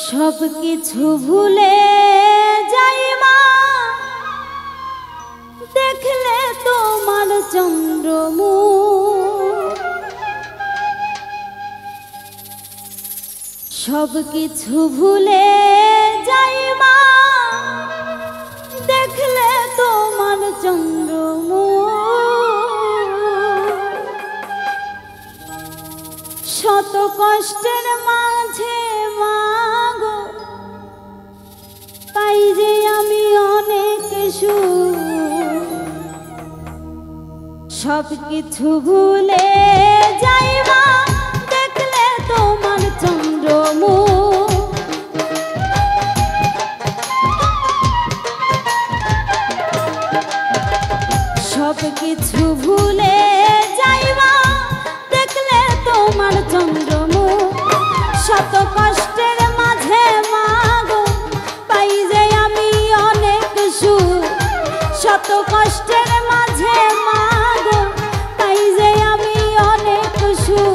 সব কিছু ভুলে যাই মা, দেখলে তোমার চন্দ্রমুখ। সব কিছু ভুলে যাই মা, দেখলে তোমার চন্দ্রমুখ। শত কষ্টের মাঝে মাগো পাই যে আমি অনেক সুখ। সব কিছু ভুলে যাই মা, দেখলে তোমার চন্দ্রমুখ। সব কিছু ভুলে যাই মা, দেখলে তোমার চন্দ্রমুখ। শত কষ্টের মাঝে মাগো পাই যে আমি অনেক সুখ। শত কষ্টের মাঝে মাগো পাই যে আমি অনেক সুখ।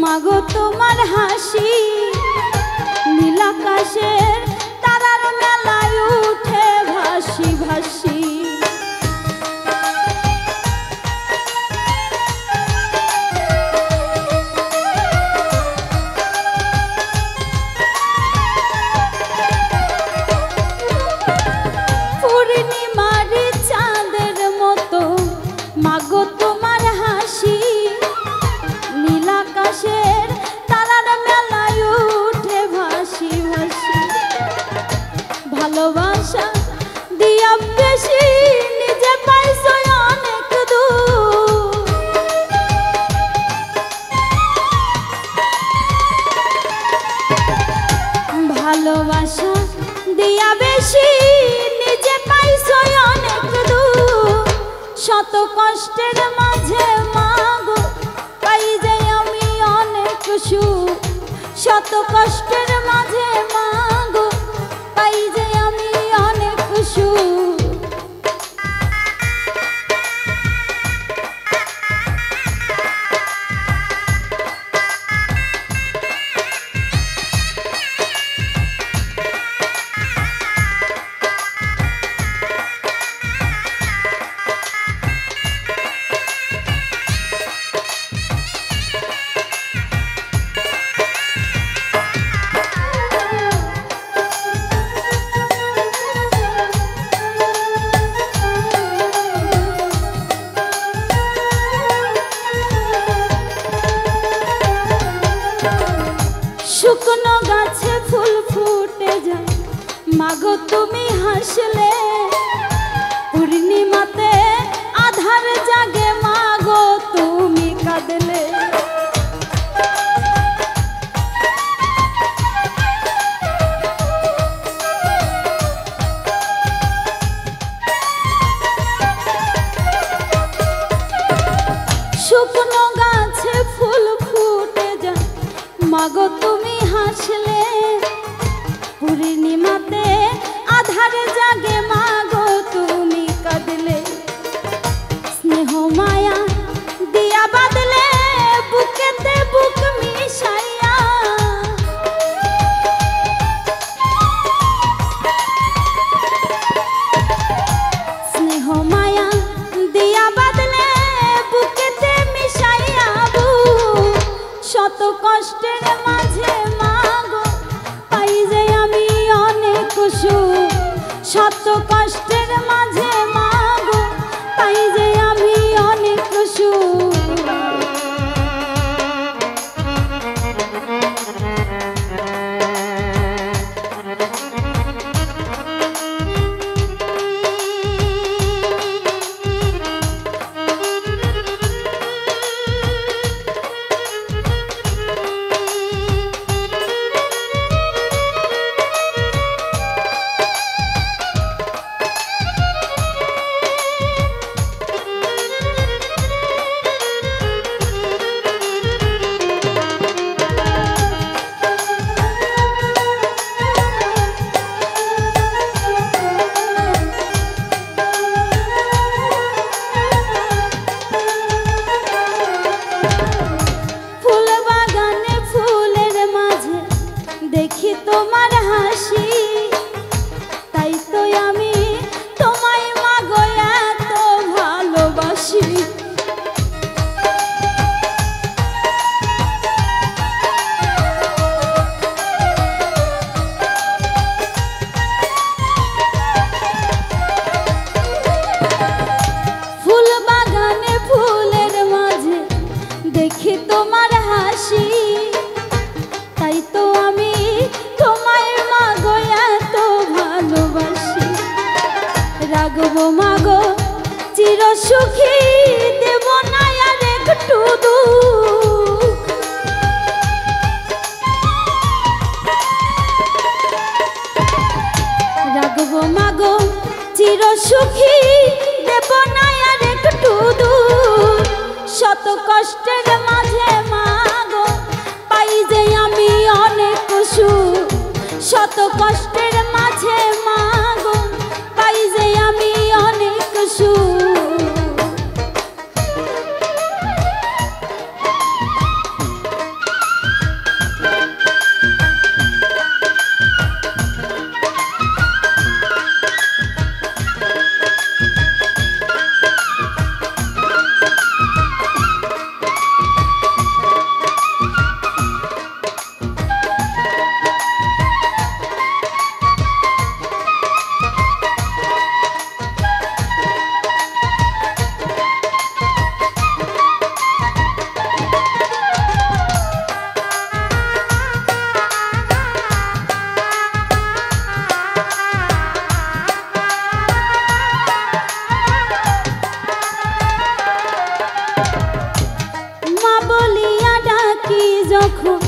মাগো তোমার হাসি নীল আকাশের তারার মেলায় উঠে ভাসি ভাসি। পূর্ণিমার চাঁদের মতো মাগো তোমার হাসি নীল আকাশের তারার মেলায় উঠে ভাসি ভাসি। ভালোবাসা দিয়া বেশি নিজে পাইছো অনেক দূর। ভালোবাসা দিয়া বেশি নিজে পাইছো অনেক দূর। শত কষ্টের মাঝে মাগো পাই যে আমি অনেক সুখ। শত কষ্টের মাঝে মাগো পাই যে আমি অনেক সুখ। শুকনো গাছে ফুল ফুটে যায় মাগো তুমি হাসলে। পূর্ণিমাতে আধার জাগে মাগো তুমি কাঁদলে। শুকনো গাছে ফুল ফুটে যায় মাগো তুমি হাসলে। পূর্ণিমাতে আধার জাগে মাগো তুমি কাঁদলে। স্নেহ মায়া দিয়া বাঁধলে বুকেতে বুক মিশাইয়া। স্নেহ মায়া দিয়া বাঁধলে বুকেতে মিশাইয়া বুক। শত কষ্টের মাঝে মাগো পাই যে আমি অনেক সুখ। শত কষ্টের মাঝে মাগো পাই যে আমি অনেক সুখ। তোমার হাসি, তাই তো আমি তোমায় মাগো এত ভালোবাসি। রাখবো মাগো চির সুখী, দেব না আর একটু দুঃখ। রাখবো মাগো চির সুখী, দেব না আর একটু দুঃখ। শত কষ্টের মাঝে মাগো পাই যে আমি অনেক সুখ। শত কষ্টের মাঝে মাগো পাই যে আমি অনেক সুখ। যখন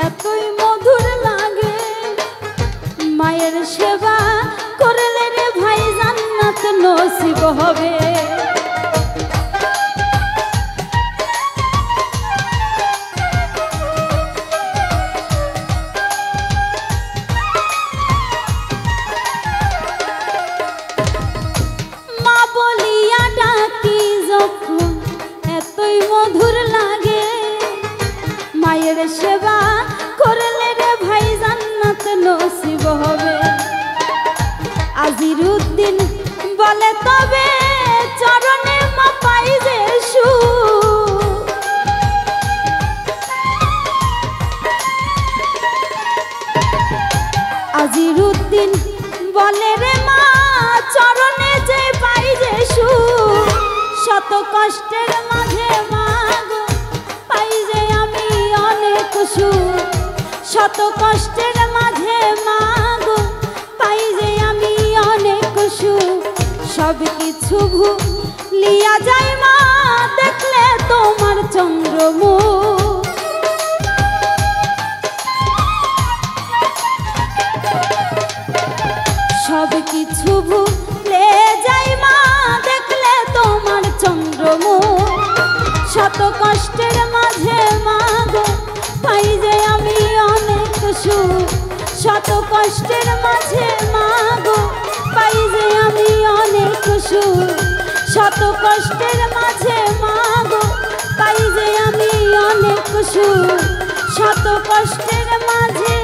এতই মধুর লাগে, মায়ের সেবা করলে রে ভাই জান্নাত নসিব হবে। মা বলিয়া ডাকি যখন এতই মধুর লাগে, মায়ের সেবা করলে রে ভাই জান্নাত নসিব হবে। আজিরুদ্দিন বলে তবে চরণে মা পাই যে সুখ। আজিরুদ্দিন বলে রে মা চরণে যে পাই যে সুখ। শত কষ্টের মাঝে মাগো পাই যে আমি অনেক সুখ। শত কষ্টের মাঝে মাগো পাই যে আমি অনেক সুখ। সব কিছু ভুলিয়া যাই মা দেখলে তোমার চন্দ্রমুখ। সব কিছু ভুলে যাই মা দেখলে তোমার চন্দ্রমুখ। শত কষ্টের মাঝে মাগো পাই যে আমি অনেক সুখ। শত কষ্টের মাঝে মাগো পাই যে আমি অনেক সুখ। শত কষ্টের মাঝে মাগো পাই যে আমি অনেক সুখ। শত কষ্টের মাঝে